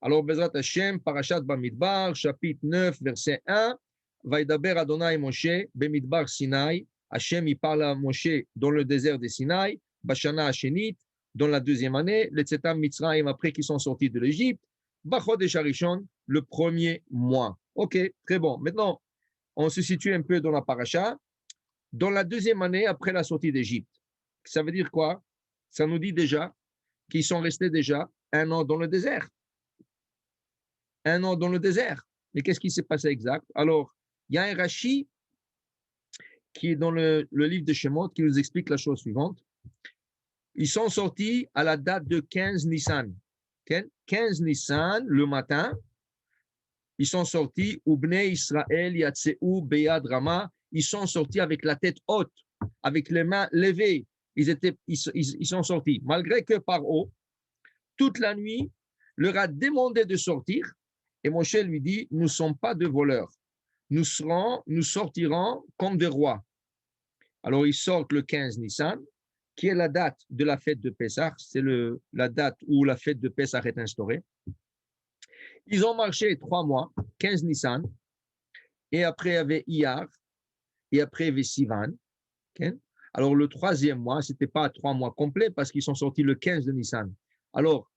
Alors, Bezrat Hashem, Parashat Bamidbar, chapitre 9, verset 1. Vaïdaber Adonai Moshe, Bemidbar Sinaï. Hashem, il parle à Moshe dans le désert de Sinaï, Bashana Hashenit, dans la deuxième année, les Tzetam Mitzrayim, après qu'ils sont sortis de l'Égypte, Bachodesh Harishon, le premier mois. Ok, très bon. Maintenant, on se situe un peu dans la paracha. Dans la deuxième année, après la sortie d'Égypte, ça veut dire quoi? Ça nous dit déjà qu'ils sont restés déjà 1 an dans le désert. 1 an dans le désert. Mais qu'est-ce qui s'est passé exact? Alors, il y a un Rashi qui est dans le livre de Shemot qui nous explique la chose suivante. Ils sont sortis à la date de 15 Nissan. 15 Nissan, le matin, ils sont sortis, Ubne Israël, Yatseu, Beyad Rama, ils sont sortis avec la tête haute, avec les mains levées. Ils sont sortis. Malgré que par haut, toute la nuit, leur a demandé de sortir. Et Moshe lui dit, nous ne sommes pas de voleurs. Nous sortirons comme des rois. Alors, ils sortent le 15 Nissan, qui est la date de la fête de Pessah. C'est la date où la fête de Pessah est instaurée. Ils ont marché 3 mois, 15 Nissan, et après il y avait Iyar, et après il y avait Sivan. Okay? Alors, le 3e mois, ce n'était pas 3 mois complets parce qu'ils sont sortis le 15 de Nissan. Alors,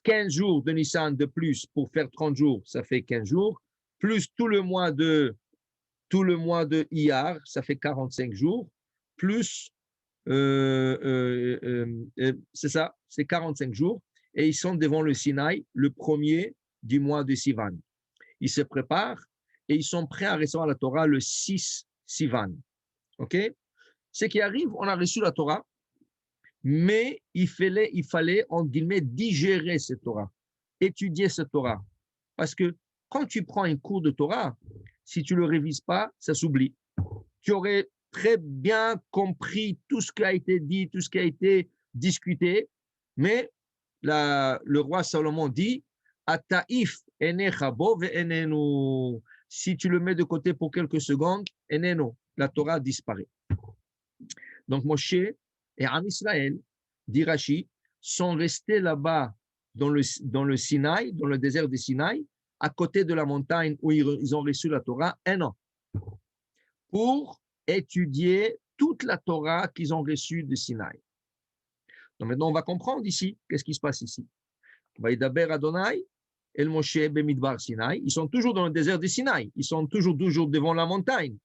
15 jours de Nissan de plus pour faire 30 jours, ça fait 15 jours, plus tout le mois de Iyar, ça fait 45 jours, plus, c'est ça, c'est 45 jours, et ils sont devant le Sinaï le 1er du mois de Sivan. Ils se préparent et ils sont prêts à recevoir la Torah le 6 Sivan. OK? Ce qui arrive, on a reçu la Torah, mais il fallait, en guillemets, digérer cette Torah, étudier cette Torah. Parce que quand tu prends un cours de Torah, si tu ne le révises pas, ça s'oublie. Tu aurais très bien compris tout ce qui a été dit, tout ce qui a été discuté, mais le roi Salomon dit Ataif enecha bo ve'enenu. Si tu le mets de côté pour quelques secondes, enenu, la Torah disparaît. Donc Moshe et Am Israël, dit Rashi, sont restés là-bas dans le Sinaï, dans le désert du Sinaï, à côté de la montagne où ils ont reçu la Torah 1 an, pour étudier toute la Torah qu'ils ont reçue du Sinaï. Donc maintenant, on va comprendre ici, qu'est-ce qui se passe ici. Vaïdaber Adonai, El Moshe Bemidbar Sinaï, ils sont toujours dans le désert du Sinaï, ils sont toujours devant la montagne.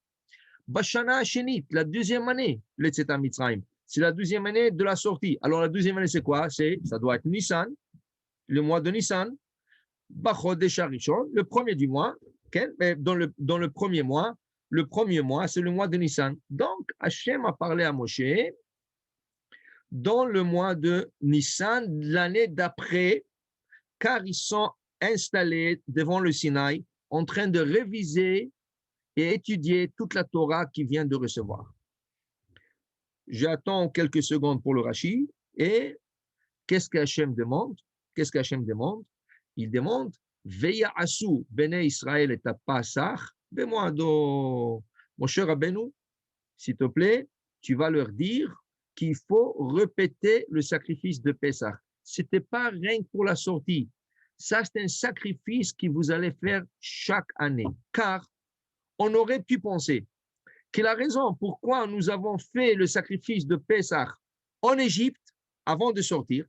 Bashana Hashenit, la deuxième année, le Tzetam Mitzrayim. C'est la deuxième année de la sortie. Alors, la deuxième année, c'est quoi? Ça doit être Nissan, le mois de Nissan, Bachodesh Harishon, le premier du mois. Okay? Dans le premier mois, c'est le mois de Nissan. Donc, Hachem a parlé à Moshe dans le mois de Nissan, l'année d'après, car ils sont installés devant le Sinaï, en train de réviser et étudier toute la Torah qu'ils viennent de recevoir. J'attends quelques secondes pour le Rashi. Et qu'est-ce qu'Hachem demande? Il demande Veya asu bene Israël et Pasach bemoado. Mon cher Rabbeinu, s'il te plaît, tu vas leur dire qu'il faut répéter le sacrifice de Pessah. Ce n'était pas rien que pour la sortie. Ça, c'est un sacrifice que vous allez faire chaque année. Car on aurait pu penser que la raison pourquoi nous avons fait le sacrifice de Pessah en Égypte avant de sortir,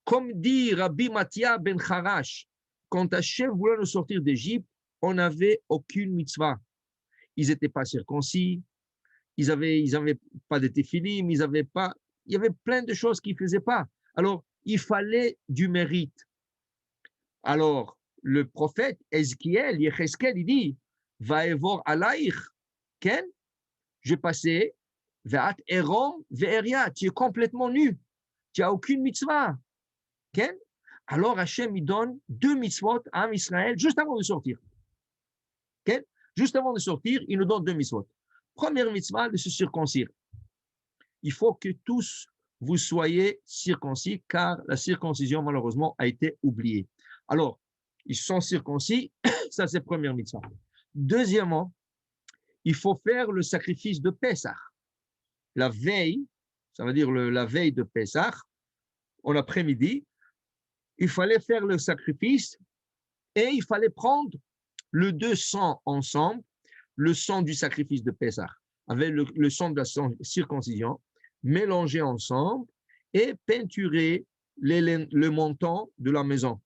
comme dit Rabbi Mathia ben Harash, quand Hachem voulait nous sortir d'Égypte, on n'avait aucune mitzvah. Ils n'étaient pas circoncis, ils n'avaient pas de téphilim, il y avait plein de choses qu'ils ne faisaient pas. Alors, il fallait du mérite. Alors, le prophète Ezkiel, Yecheskel, il dit, Vaevor alaïch, ken, je passais, Ve'at erom ve'eria, tu es complètement nu, tu n'as aucune mitzvah. Ken? Alors Hachem, il donne 2 mitzvot à Israël juste avant de sortir. Ken? Juste avant de sortir, il nous donne 2 mitzvot. Première mitzvah, de se circoncire. Il faut que tous vous soyez circoncis, car la circoncision, malheureusement, a été oubliée. Alors, ils sont circoncis, ça c'est première mitzvah. Deuxièmement, il faut faire le sacrifice de Pessah. La veille, ça veut dire la veille de Pessah, en après-midi, il fallait faire le sacrifice et il fallait prendre le deux sangs ensemble, le sang du sacrifice de Pessah avec le sang de la circoncision, mélanger ensemble et peinturer le montant de la maison.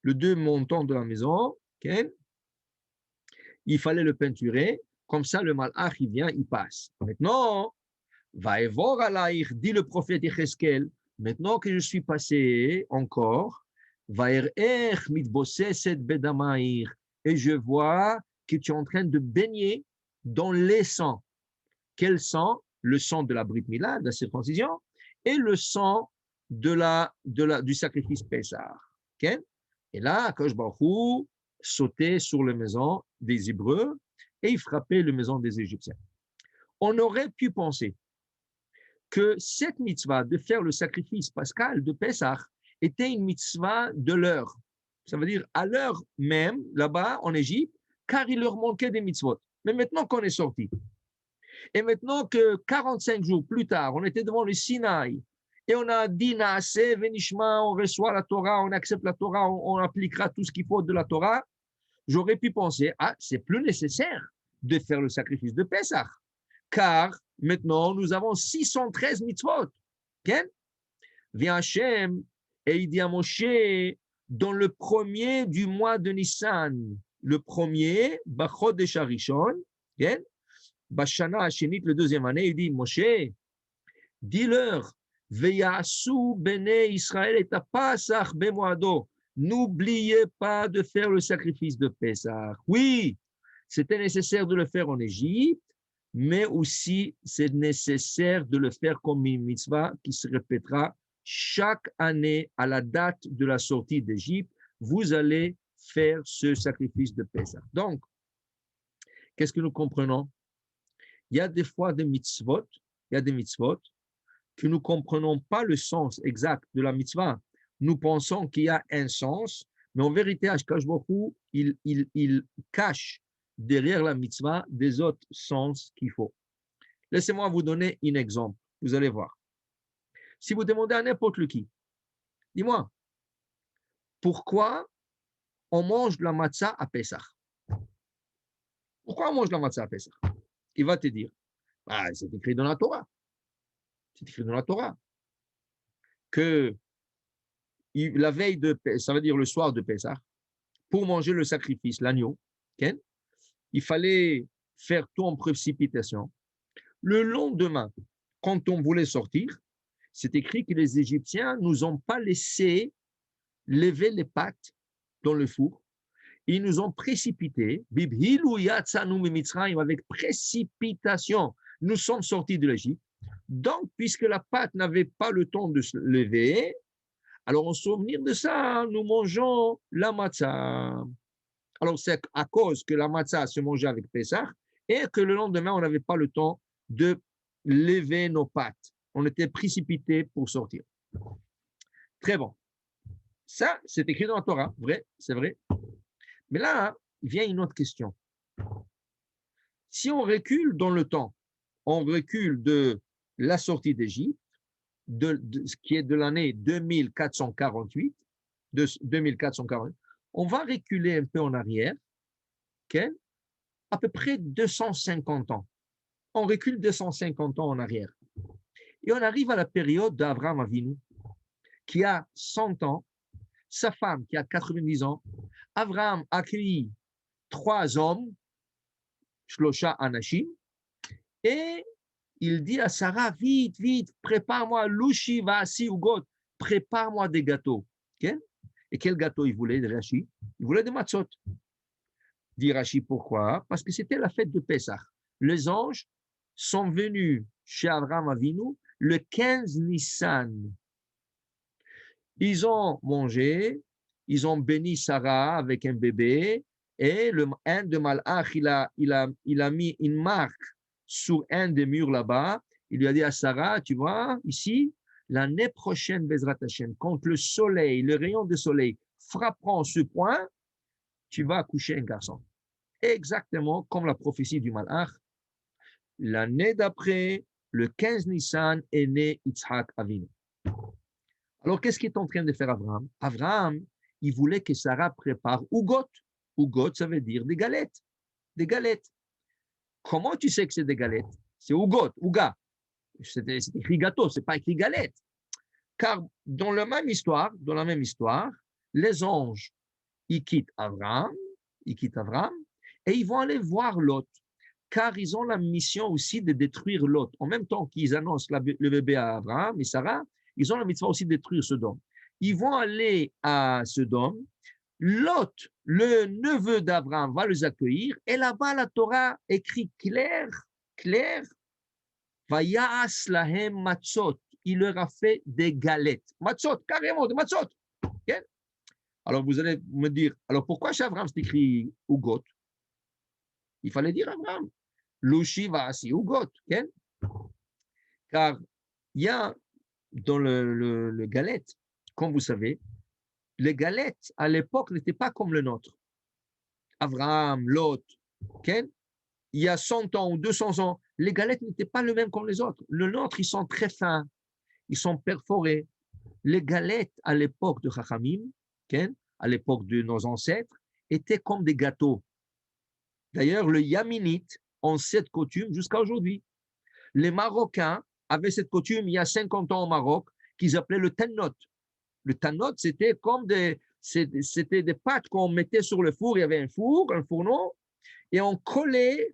Le deux montants de la maison, okay? Il fallait le peinturer, comme ça le malach, il vient, il passe. Maintenant, Vaevor alaïr, dit le prophète Yecheskel, maintenant que je suis passé encore, Vaerer mitboseset bedamaïr, et je vois que tu es en train de baigner dans les sangs. Quel sang? Le sang de la Brit Mila, de la circoncision, et le sang du sacrifice Pessah. Okay? Et là, Akadosh Baruch Hu sautait sur la maison des Hébreux et il frappait la maison des Égyptiens. On aurait pu penser que cette mitzvah de faire le sacrifice pascal de Pessah était une mitzvah de l'heure. Ça veut dire à l'heure même, là-bas en Égypte, car il leur manquait des mitzvot. Mais maintenant qu'on est sorti, et maintenant que 45 jours plus tard, on était devant le Sinaï, et on a dit Naase, Venishma, on reçoit la Torah, on accepte la Torah, on appliquera tout ce qu'il faut de la Torah, j'aurais pu penser, c'est plus nécessaire de faire le sacrifice de Pessah, car maintenant nous avons 613 mitzvot. Okay? Vient Hachem et il dit à Moshe, dans le premier du mois de Nissan, le premier, Bachodesh Harishon, okay? Bashana Hashenit, le deuxième année, il dit, Moshe, dis-leur, Veyasu bene Israël et Pasach bemoado. N'oubliez pas de faire le sacrifice de Pessah. Oui, c'était nécessaire de le faire en Égypte, mais aussi c'est nécessaire de le faire comme une mitzvah qui se répétera chaque année à la date de la sortie d'Égypte. Vous allez faire ce sacrifice de Pessah. Donc, qu'est-ce que nous comprenons? Il y a des fois des mitzvot, que nous ne comprenons pas le sens exact de la mitzvah. Nous pensons qu'il y a un sens, mais en vérité, Akadosh Baruch Hu, il cache derrière la mitzvah des autres sens qu'il faut. Laissez-moi vous donner un exemple. Vous allez voir. Si vous demandez à n'importe qui, dis-moi, pourquoi on mange de la matzah à Pessah? Pourquoi on mange de la matzah à Pessah? Il va te dire, c'est écrit dans la Torah. C'est écrit dans la Torah que la veille de, ça veut dire le soir de Pessah, pour manger le sacrifice, l'agneau, okay, il fallait faire tout en précipitation. Le lendemain, quand on voulait sortir, c'est écrit que les Égyptiens nous ont pas laissé lever les pattes dans le four. Ils nous ont précipité, avec précipitation. Nous sommes sortis de l'Égypte. Donc, puisque la pâte n'avait pas le temps de se lever, alors en souvenir de ça, nous mangeons la matzah. Alors, c'est à cause que la matzah se mangeait avec Pessah et que le lendemain, on n'avait pas le temps de lever nos pattes. On était précipités pour sortir. Très bon. Ça, c'est écrit dans la Torah, vrai, c'est vrai. Mais là, il vient une autre question. Si on recule dans le temps, on recule de la sortie d'Égypte, ce qui est de l'année 2448, on va reculer un peu en arrière, okay, à peu près 250 ans. On recule 250 ans en arrière. Et on arrive à la période d'Abraham Avinu, qui a 100 ans, sa femme qui a 90 ans. Abraham a accueilli 3 hommes, Shlosha Anashim, et il dit à Sarah, vite, vite, prépare-moi, Lushi Vasi Ugot, prépare-moi des gâteaux. Okay? Et quel gâteau il voulait de Rashi? Il voulait des matzot. Dit Rashi, pourquoi? Parce que c'était la fête de Pessah. Les anges sont venus chez Abraham Avinu le 15 Nissan. Ils ont mangé, ils ont béni Sarah avec un bébé, et un de Malach, il a mis une marque sur un des murs là-bas. Il lui a dit à Sarah, tu vois, ici, l'année prochaine, Bezrat Hashem, quand le soleil, le rayon de soleil frapperont ce point, tu vas accoucher un garçon. Exactement comme la prophétie du Malach. L'année d'après, le 15 Nissan, est né Yitzhak Avinu. Alors, qu'est-ce qu'il est en train de faire Abraham? Abraham, il voulait que Sarah prépare Ougot. Ougot, ça veut dire des galettes. Des galettes. Comment tu sais que c'est des galettes? C'est Ougot, Ouga. C'est écrit gâteau, c'est pas écrit galette. Car dans la même histoire, les anges, ils quittent Abraham, et ils vont aller voir Lot, car ils ont la mission aussi de détruire Lot. En même temps qu'ils annoncent le bébé à Abraham et Sarah, ils ont la mission aussi de détruire Sodome. Ils vont aller à Sodome. Lot, le neveu d'Abraham, va les accueillir. Et là-bas, la Torah écrit clair, Vayas lahem matzot. Il leur a fait des galettes. Matzot, carrément, des matzot. Okay? Alors vous allez me dire, alors pourquoi chez Abraham c'est écrit Ugot? Il fallait dire Abraham. Lushi va assis Ugot. Okay? Car il y a dans le galette, comme vous savez, les galettes à l'époque n'étaient pas comme le nôtre. Abraham, Lot, okay? Il y a 100 ans ou 200 ans, les galettes n'étaient pas les mêmes comme les autres. Le nôtre, ils sont très fins, ils sont perforés. Les galettes à l'époque de Chachamim, okay? À l'époque de nos ancêtres, étaient comme des gâteaux. D'ailleurs, le Yaminite ont cette coutume jusqu'à aujourd'hui. Les Marocains avaient cette coutume il y a 50 ans au Maroc qu'ils appelaient le tannot. Le tannot, c'était comme des pâtes qu'on mettait sur le four. Il y avait un fourneau, et on collait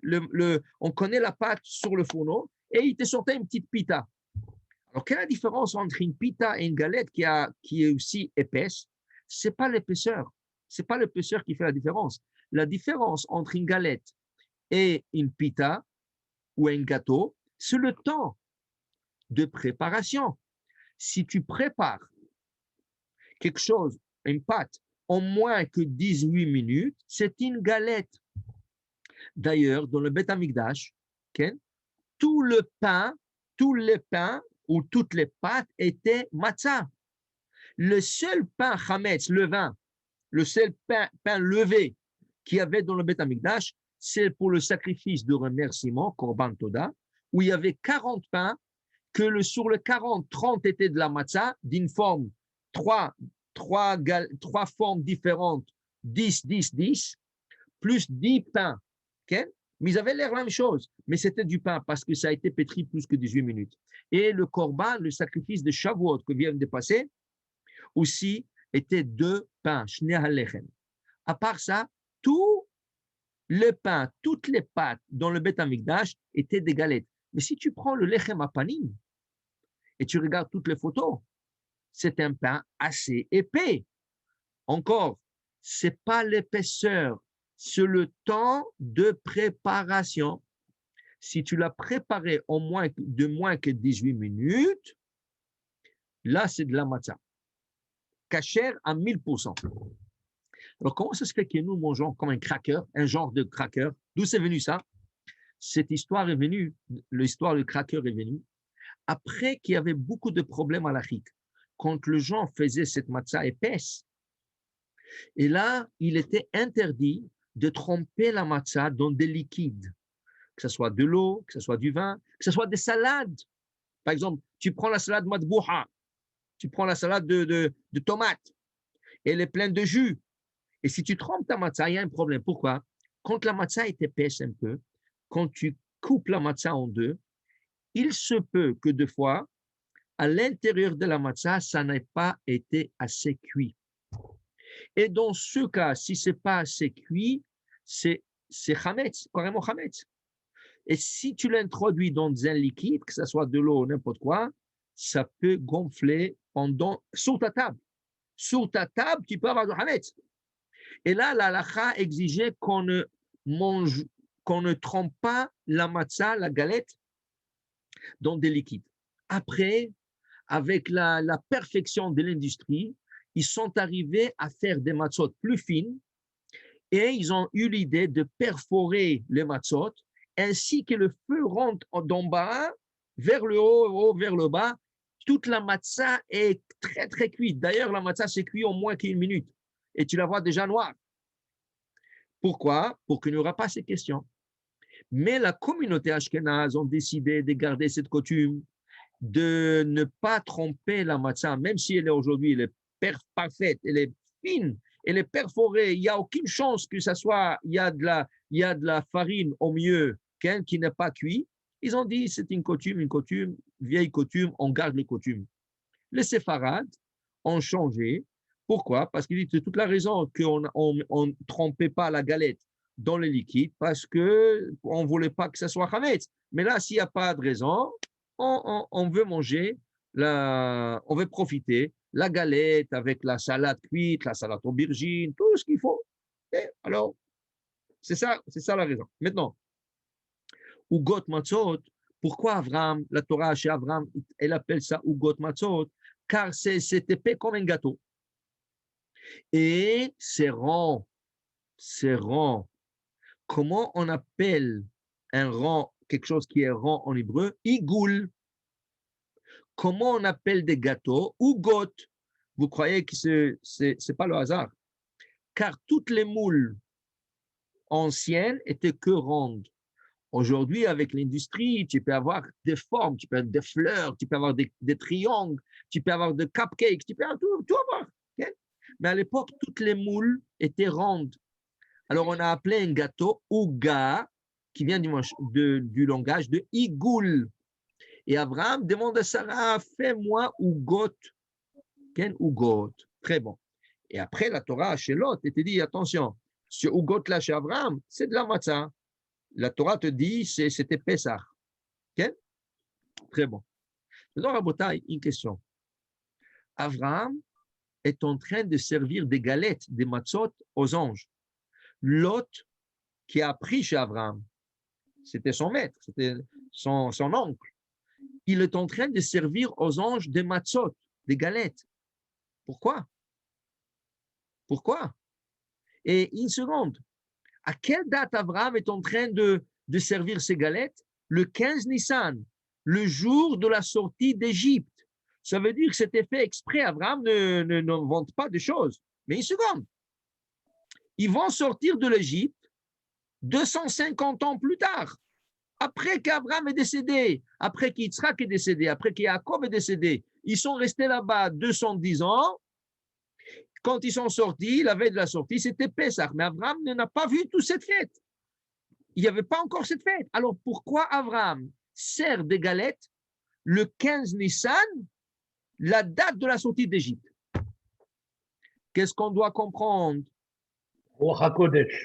on connaît la pâte sur le fourneau, et il te sortait une petite pita. Alors, quelle est la différence entre une pita et une galette qui est aussi épaisse? C'est pas l'épaisseur. C'est pas l'épaisseur qui fait la différence. La différence entre une galette et une pita ou un gâteau, c'est le temps de préparation. Si tu prépares quelque chose, une pâte, en moins que 18 minutes, c'est une galette. D'ailleurs, dans le Beth Amikdash, okay, tous les pains ou toutes les pâtes étaient matzah. Le seul pain chametz, levain, le seul pain levé qu'il y avait dans le Beth Amikdash, c'est pour le sacrifice de remerciement, Korban Toda, où il y avait 40 pains, sur le 40, 30 étaient de la matzah, d'une forme, trois formes différentes, 10, 10, 10, plus 10 pains. Okay? Mais ils avaient l'air la même chose, mais c'était du pain parce que ça a été pétri plus que 18 minutes. Et le korban, le sacrifice de Shavuot que vient de passer, aussi était 2 pains, shnei halechem. À part ça, tout le pain, toutes les pâtes dans le Beth Amikdash étaient des galettes. Mais si tu prends le lechem apanim et tu regardes toutes les photos, c'est un pain assez épais. Encore, c'est pas l'épaisseur, c'est le temps de préparation. Si tu l'as préparé moins que 18 minutes, là, c'est de la matzah. Kasher à 1000%. Alors, comment ça se fait que nous mangeons comme un cracker, un genre de cracker? D'où c'est venu ça? Cette histoire est venue, l'histoire du cracker est venue après qu'il y avait beaucoup de problèmes à l'Afrique. Quand les gens faisaient cette matzah épaisse, et là, il était interdit de tremper la matzah dans des liquides, que ce soit de l'eau, que ce soit du vin, que ce soit des salades. Par exemple, tu prends la salade matbouha, tu prends la salade de tomates, et elle est pleine de jus. Et si tu trempes ta matzah, il y a un problème. Pourquoi? Quand la matzah est épaisse un peu, quand tu coupes la matzah en deux, il se peut que des fois, à l'intérieur de la matzah, ça n'ait pas été assez cuit. Et dans ce cas, si ce n'est pas assez cuit, c'est chametz, carrément chametz. Et si tu l'introduis dans un liquide, que ce soit de l'eau ou n'importe quoi, ça peut gonfler sur ta table. Sur ta table, tu peux avoir du chametz. Et là, la halakha exigeait qu'on ne trempe pas la matzah, la galette, dans des liquides. Après, avec la perfection de l'industrie, ils sont arrivés à faire des matzot plus fines et ils ont eu l'idée de perforer les matzot ainsi que le feu rentre d'en bas vers le haut, vers le bas. Toute la matzah est très, très cuite. D'ailleurs, la matzah s'est cuite en moins qu'une minute et tu la vois déjà noire. Pourquoi? Pour qu'il n'y aura pas ces questions. Mais la communauté ashkénaze ont décidé de garder cette coutume de ne pas tromper la matzah, même si elle est aujourd'hui, elle est parfaite, elle est fine, elle est perforée, il n'y a aucune chance que ça soit, il y a de la farine au mieux qui n'est pas cuit. Ils ont dit c'est une coutume, vieille coutume, on garde les coutumes. Les séfarades ont changé. Pourquoi? Parce qu'ils disent c'est toute la raison qu'on ne trompait pas la galette dans le liquide parce qu'on ne voulait pas que ça soit chametz. Mais là, s'il n'y a pas de raison, on veut manger, on veut profiter la galette avec la salade cuite, la salade aubergine, tout ce qu'il faut. Et alors, c'est ça la raison. Maintenant, Ugot Matzot, pourquoi Avram, la Torah chez Avram, elle appelle ça Ugot Matzot? Car c'est épais comme un gâteau. Et c'est rond. C'est rond. Comment on appelle un rond, quelque chose qui est rond en hébreu? Igoul. Comment on appelle des gâteaux? Ugot. Vous croyez que ce n'est pas le hasard? Car toutes les moules anciennes étaient que rondes. Aujourd'hui, avec l'industrie, tu peux avoir des formes, tu peux avoir des fleurs, tu peux avoir des triangles, tu peux avoir des cupcakes, tu peux avoir tout avoir. Okay? Mais à l'époque, toutes les moules étaient rondes. Alors, on a appelé un gâteau Ouga, qui vient du langage de Igoul. Et Abraham demande à Sarah, fais-moi Ougot. Quel Ougot? Très bon. Et après, la Torah chez Lot, elle te dit, attention, ce Ougot-là chez Abraham, c'est de la matzah. La Torah te dit, c'était Pessah. Okay? Très bon. Maintenant, Rabotai, une question. Abraham est en train de servir des galettes, des matzot aux anges. Lot, qui a appris chez Abraham, c'était son maître, c'était son oncle. Il est en train de servir aux anges des matzot, des galettes. Pourquoi? Pourquoi? Et une seconde, à quelle date Abraham est en train de servir ces galettes? Le 15 Nissan, le jour de la sortie d'Égypte. Ça veut dire que c'était fait exprès. Abraham n'invente pas de choses. Mais une seconde, ils vont sortir de l'Égypte 250 ans plus tard. Après qu'Abraham est décédé, après qu'Yitzhak est décédé, après qu'Yaakov est décédé, ils sont restés là-bas 210 ans. Quand ils sont sortis, la veille de la sortie, c'était Pessah. Mais Abraham n'a pas vu toute cette fête. Il n'y avait pas encore cette fête. Alors pourquoi Abraham sert des galettes le 15 Nissan, la date de la sortie d'Égypte? Qu'est-ce qu'on doit comprendre?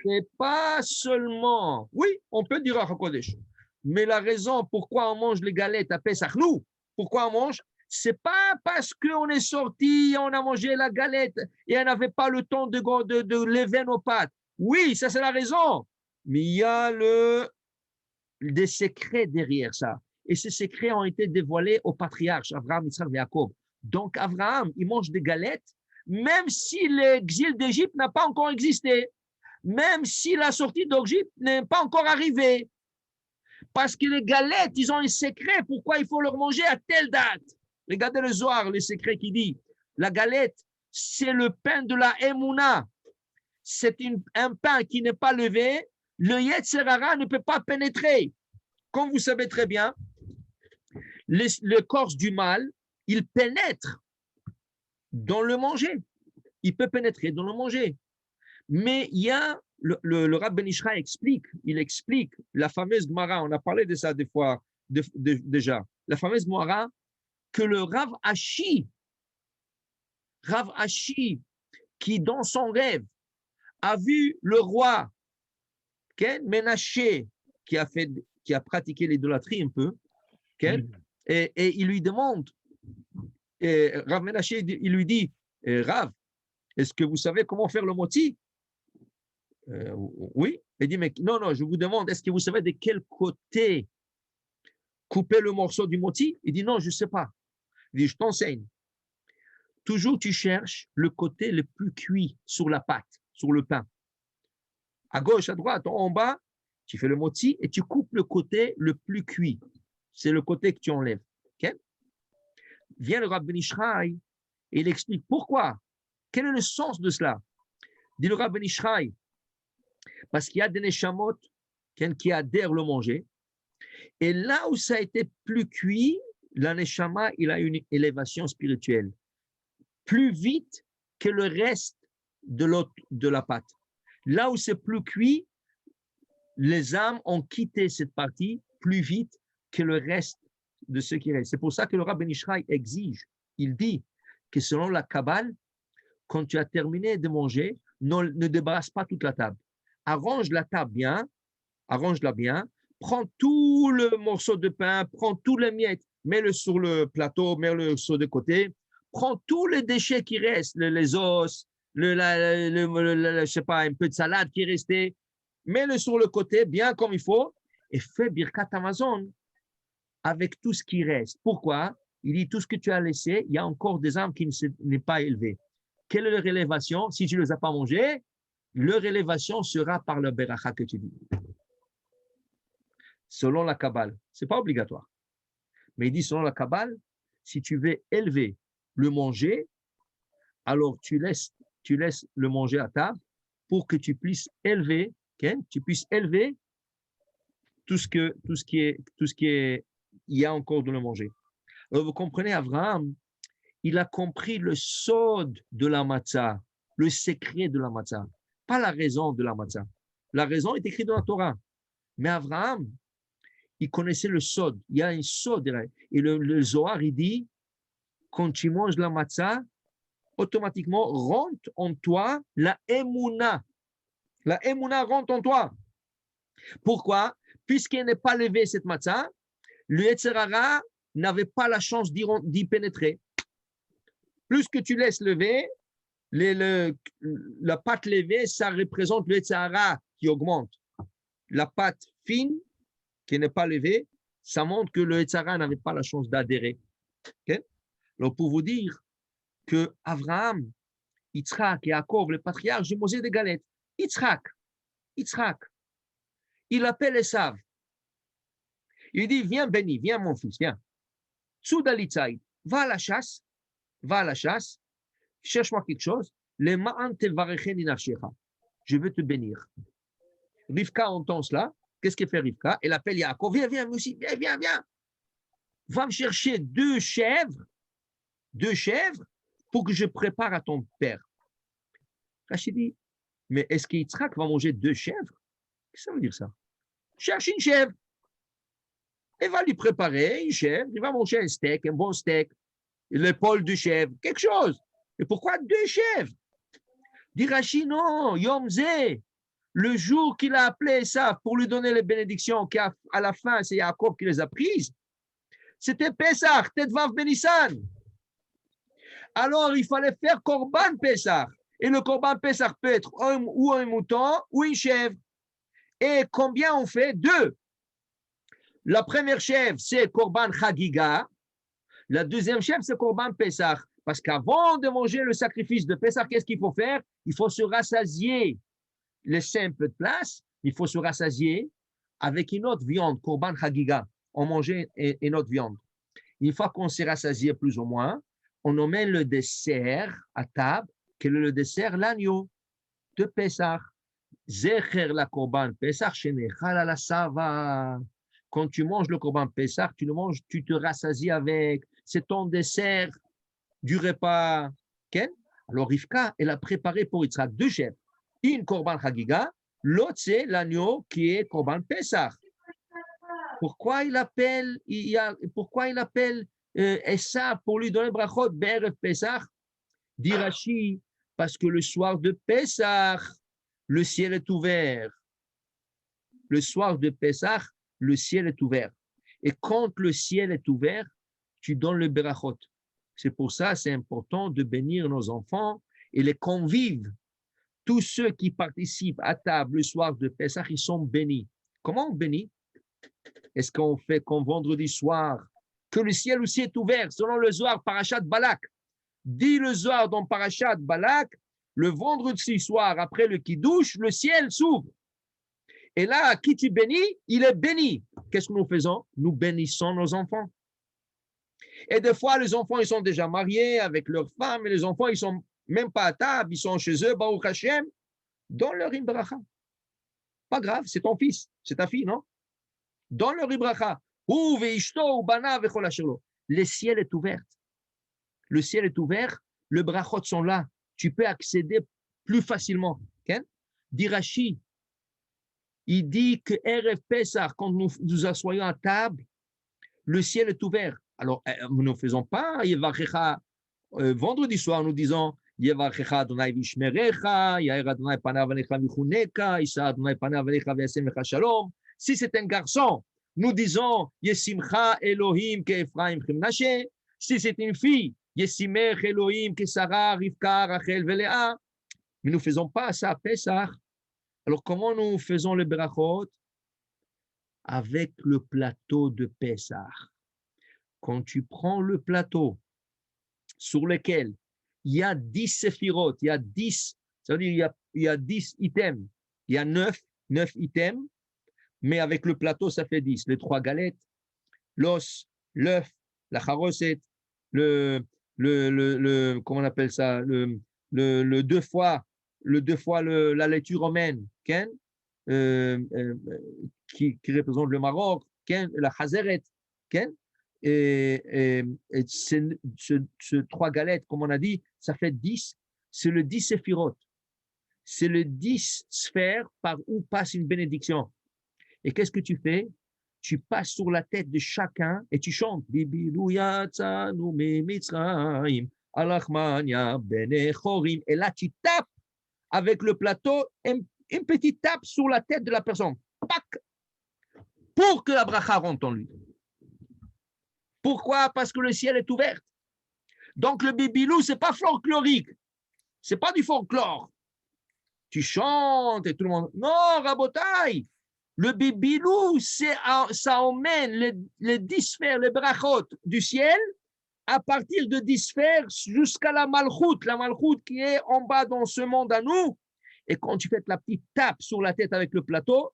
C'est pas seulement, oui, on peut dire à HaKodesh, mais la raison pourquoi on mange les galettes à Pessah, nous, pourquoi on mange, c'est pas parce qu'on est sorti, on a mangé la galette et on n'avait pas le temps de lever nos pattes. Oui, ça c'est la raison, mais il y a des secrets derrière ça. Et ces secrets ont été dévoilés aux patriarches, Abraham, Yitzhak et Jacob. Donc Abraham, il mange des galettes, même si l'exil d'Égypte n'a pas encore existé, même si la sortie d'Égypte n'est pas encore arrivée. Parce que les galettes, ils ont un secret, pourquoi il faut leur manger à telle date. Regardez le Zohar, le secret qui dit, la galette, c'est le pain de la Emouna. C'est un pain qui n'est pas levé, le Yetzer Hara ne peut pas pénétrer. Comme vous savez très bien, le corps du mal, il pénètre dans le manger. Il peut pénétrer dans le manger. Mais il y a, le Rav Ben Ishra explique la fameuse Gemara, on a parlé de ça des fois déjà, la fameuse Gemara que le Rav Ashi, qui dans son rêve a vu le roi Ménaché qui a pratiqué l'idolâtrie un peu, et il lui demande, Rav Ménaché, il lui dit, Rav, est-ce que vous savez comment faire le moti? Oui. Il dit, mais non, je vous demande, est-ce que vous savez de quel côté couper le morceau du moti? Il dit, non, je ne sais pas. Il dit, je t'enseigne. Toujours, tu cherches le côté le plus cuit sur la pâte, sur le pain. À gauche, à droite, en bas, tu fais le moti et tu coupes le côté le plus cuit. C'est le côté que tu enlèves. Okay? Vient le Rav Ben Ishraï et il explique pourquoi. Quel est le sens de cela? Dit le Rav Ben Ishraï, parce qu'il y a des neshamot qui adhèrent le manger. Et là où ça a été plus cuit, la neshama, il a une élévation spirituelle plus vite que le reste de la pâte. Là où c'est plus cuit, les âmes ont quitté cette partie plus vite que le reste de ce qui reste. C'est pour ça que le Rav Ben Ishraï exige, il dit que selon la Kabbale, quand tu as terminé de manger, ne débarrasse pas toute la table. Arrange la table bien, arrange-la bien, prends tout le morceau de pain, prends tous les miettes, mets-le sur le plateau, mets-le sur de côté, prends tous les déchets qui restent, les os, je sais pas, un peu de salade qui est resté, mets-le sur le côté, bien comme il faut, et fais Birkat Amazon avec tout ce qui reste. Pourquoi? Il dit tout ce que tu as laissé, il y a encore des âmes qui n'est pas élevées. Quelle est leur élévation? Si tu ne les as pas mangées, leur élévation sera par le beracha que tu dis. Selon la Kabbale, ce n'est pas obligatoire. Mais il dit selon la Kabbale, si tu veux élever le manger, alors tu laisses le manger à table pour que tu puisses élever, tout ce qui est, il y a encore de le manger. Alors vous comprenez, Abraham, il a compris le sod de la matzah, le secret de la matzah, pas la raison de la matzah. La raison est écrite dans la Torah. Mais Abraham, il connaissait le sod. Il y a un sod. Et le Zohar, il dit, quand tu manges la matzah, automatiquement rentre en toi la émouna. La émouna rentre en toi. Pourquoi? Puisqu'elle n'est pas levée, cette matzah, le Yetzer Hara n'avait pas la chance d'y pénétrer. Plus que tu laisses lever, la pâte levée, ça représente le Yetzer Hara qui augmente. La pâte fine, qui n'est pas levée, ça montre que le Yetzer Hara n'avait pas la chance d'adhérer. Okay? Alors, pour vous dire que Abraham, Yitzhak et Yaakov, les patriarches, ils mangeaient des galettes. Yitzhak, il appelle Esav. Il dit, viens Béni, viens mon fils, viens. Tsudalitzaï, va à la chasse, cherche-moi quelque chose. Je veux te bénir. Rivka entend cela. Qu'est-ce qu'elle fait Rivka? Elle appelle Yaakov, viens, moi aussi, viens. Va me chercher deux chèvres, pour que je prépare à ton père. Rachid dit, mais est-ce qu'Yitzhak va manger deux chèvres? Qu'est-ce que ça veut dire ça? Cherche une chèvre. Elle va lui préparer une chèvre. Il va manger un steak, un bon steak, l'épaule de chèvre, quelque chose. Et pourquoi deux chèvres? Dit Rachid, non, Yom Zé, le jour qu'il a appelé ça pour lui donner les bénédictions, qu'à la fin, c'est Yaakov qui les a prises, c'était Pesach, Tetvav Benissan. Alors, il fallait faire Korban Pesach. Et le Korban Pesach peut être ou un mouton ou une chèvre. Et combien on fait? Deux. La première chèvre, c'est Korban Chagiga. La deuxième chèvre, c'est Korban Pesach. Parce qu'avant de manger le sacrifice de Pesach, qu'est-ce qu'il faut faire? Il faut se rassasier. Les simples de place, il faut se rassasier avec une autre viande, Korban Chagiga. On mangeait une autre viande. Une fois qu'on s'est rassasié plus ou moins, on emmène le dessert à table. Quel est le dessert? L'agneau de Pesach. Zecher la Korban Pesach, Shenechal la Sava. Quand tu manges le Korban Pesach, tu le manges, tu te rassasies avec. C'est ton dessert du repas. Okay? Alors Rivka, elle a préparé pour Yitzhak deux chèvres. Une Korban Chagiga, l'autre c'est l'agneau qui est Korban Pesach. Pourquoi il appelle Esav pour lui donner brachot Be'erev Pesach? Dit Rashi, parce que le soir de Pesach, le ciel est ouvert. Le soir de Pesach, le ciel est ouvert. Et quand le ciel est ouvert, tu donnes le berachot. C'est pour ça, c'est important de bénir nos enfants et les convives. Tous ceux qui participent à table le soir de Pesach, ils sont bénis. Comment on bénit? Est-ce qu'on fait comme vendredi soir, que le ciel aussi est ouvert, selon le Zohar Parashat Balak? Dit le Zohar dans Parashat Balak, le vendredi soir, après le Kiddush, le ciel s'ouvre. Et là, qui tu bénis, il est béni. Qu'est-ce que nous faisons? Nous bénissons nos enfants. Et des fois, les enfants, ils sont déjà mariés avec leurs femmes, et les enfants, ils sont même pas à table, ils sont chez eux, Baruch Hashem, dans leur ibracha. Pas grave, c'est ton fils, c'est ta fille, non? Dans leur ibracha. le ciel est ouvert. Le ciel est ouvert, les brachot sont là. Tu peux accéder plus facilement. Okay? Dit Rashi, il dit que Erev Pesach, quand nous nous assoyons à table, le ciel est ouvert. Alors, nous ne faisons pas Yevachecha vendredi soir, nous disons Yevachecha Adonai Vishmerecha, Yair Adonai Panav Alecha Vichuneka, Isa Adonai Panav Alecha V'yasem Lecha Shalom. Si c'est un garçon, nous disons Yesimcha Elohim Ke'Ephraim Chimnashe. Si c'est une fille, Yesimech Elohim Ke'Sara Rivka Rachel Velea. Mais nous ne faisons pas ça à Pesach. Alors, comment nous faisons le berachot? Avec le plateau de Pesach. Quand tu prends le plateau sur lequel il y a 10 séphirot, il y a 10, ça veut dire il y a 10 items, il y a 9 items, mais avec le plateau, ça fait 10. Les 3 galettes, l'os, l'œuf, la charoset, comment on appelle ça, le 2 fois, la laitue romaine, Ken, qui représente le Maroc, Ken, la chazeret, Ken, et ce 3 galettes, comme on a dit, ça fait 10, c'est le 10 séphirot, c'est le 10 sphères par où passe une bénédiction. Et qu'est-ce que tu fais? Tu passes sur la tête de chacun et tu chantes. Et là, tu tapes avec le plateau une petite tape sur la tête de la personne. Pac! Pour que la bracha rentre en lui. Pourquoi? Parce que le ciel est ouvert. Donc le bibilou, ce n'est pas folklorique. Ce n'est pas du folklore. Tu chantes et tout le monde. Non, Rabotai! Le bibilou, ça emmène les 10 sphères, les brachot du ciel, à partir de 10 sphères jusqu'à la malchoute qui est en bas dans ce monde à nous. Et quand tu fais la petite tape sur la tête avec le plateau,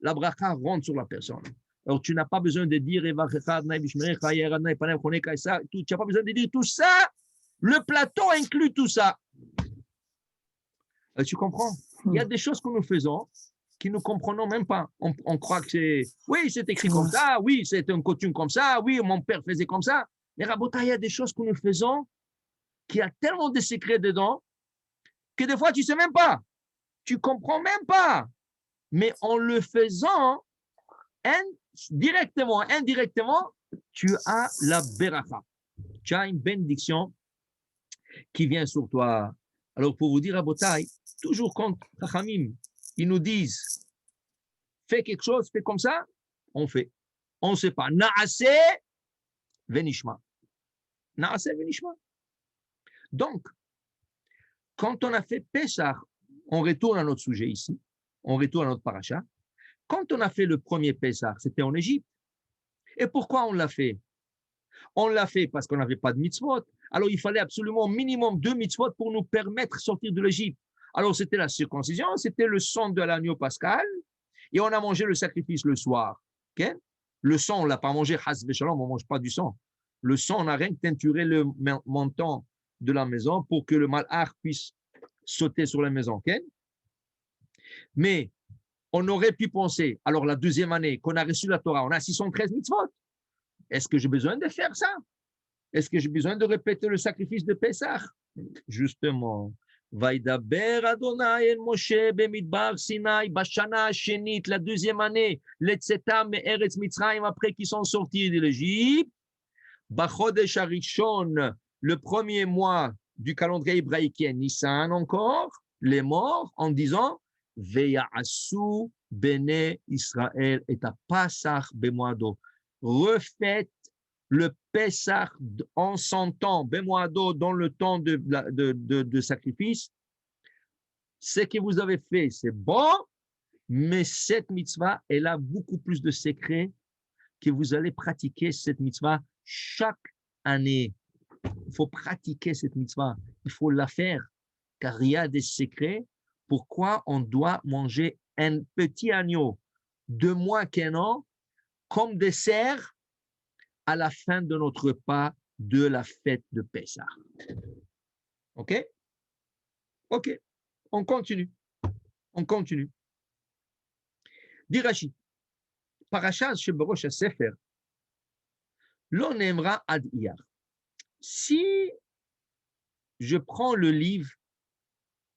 la bracha rentre sur la personne. Alors tu n'as pas besoin de dire, tu n'as pas besoin de dire tout ça. Le plateau inclut tout ça. Tu comprends? Il y a des choses que nous faisons qui ne comprenons même pas. On croit que c'est écrit comme ça, oui, c'est une coutume comme ça, oui, mon père faisait comme ça. Mais Rabota, il y a des choses que nous faisons qui a tellement de secrets dedans que des fois, tu ne sais même pas. Tu ne comprends même pas. Mais en le faisant, indirectement, tu as la beracha. Tu as une bénédiction qui vient sur toi. Alors, pour vous dire, Rabotai, toujours quand Chachamim, ils nous disent, fais quelque chose, fais comme ça, on fait. On ne sait pas. Naase venishma. Naase venishma. Donc, quand on a fait Pesach, on retourne à notre sujet ici, on retourne à notre paracha. Quand on a fait le premier Pesach, c'était en Égypte. Et pourquoi on l'a fait? On l'a fait parce qu'on n'avait pas de mitzvot. Alors, il fallait absolument au minimum 2 mitzvot pour nous permettre de sortir de l'Égypte. Alors, c'était la circoncision, c'était le sang de l'agneau pascal, et on a mangé le sacrifice le soir. Okay? Le sang, on ne l'a pas mangé, has v'shalom, on ne mange pas du sang. Le sang, on n'a rien que teinturé le montant de la maison pour que le malach puisse sauter sur la maison. Okay? Mais on aurait pu penser, alors la deuxième année qu'on a reçu la Torah, on a 613 mitzvot. Est-ce que j'ai besoin de faire ça? Est-ce que j'ai besoin de répéter le sacrifice de Pesach? Justement. Vaidaber Adonai en Moshe bemidbar Sinai bashana shenit, la deuxième année, l'etzetam me'eretz Mitzrayim, après qu'ils sont sortis de l'Égypte, bachodesh harishon, le premier mois du calendrier hébraïque, Nissan encore, les morts, en disant Veya'asu bene Israël et à Pasach bemoado. Refaites le Pesach en son temps, bemoado, dans le temps de sacrifice. Ce que vous avez fait, c'est bon, mais cette mitzvah, elle a beaucoup plus de secrets que vous allez pratiquer cette mitzvah chaque année. Il faut pratiquer cette mitzvah, il faut la faire, car il y a des secrets. Pourquoi on doit manger un petit agneau de moins qu'un an comme dessert à la fin de notre repas de la fête de Pessah. OK? OK. On continue. Dit Rashi, Parashat Sheberosh HaSefer, L'on aimera ad iyar. Si je prends le livre